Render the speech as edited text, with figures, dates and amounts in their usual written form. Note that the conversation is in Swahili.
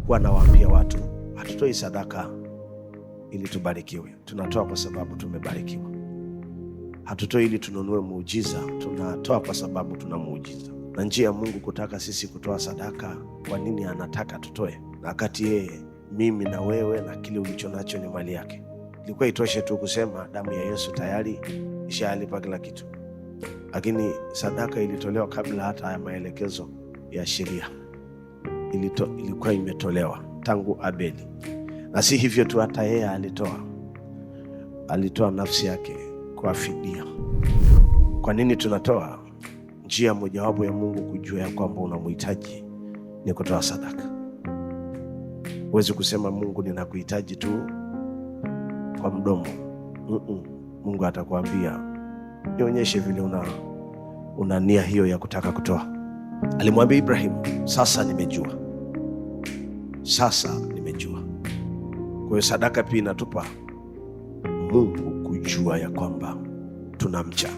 huwa nawaambia watu, hatutoi sadaka ili tubarikiwe. Tunatoa kwa sababu tumebarikiwa. Hatutoi ili tununue muujiza, tunatoa kwa sababu tuna muujiza. Na njia ya Mungu kutaka sisi kutoa sadaka, kwa nini anataka tutoe? Na wakati yeye, mimi na wewe na kile ulicho nacho ni mali yake. Ilikuwa itoshe tu kusema damu ya Yesu tayari ishalipa kila kitu. Lakini sadaka ilitolewa kabla hata ya maelekezo ya sheria. Ilikuwa imetolewa tangu Abeli. Na si hivyo tu, hata yeye alitoa nafsi yake kwa fidia. Kwa nini tunatoa? Njia mojawapo ya Mungu kujua ya kwamba unamhitaji ni kutoa sadaka. Huwezi kusema Mungu ninakuhitaji tu kwa mdomo. Mungu atakwambia, nionyeshe vile una nia hiyo ya kutaka kutoa. Alimwambia Ibrahim, sasa nimejua. Kwa hiyo sadaka pia inatupa Mungu kujua ya kwamba tunamcha.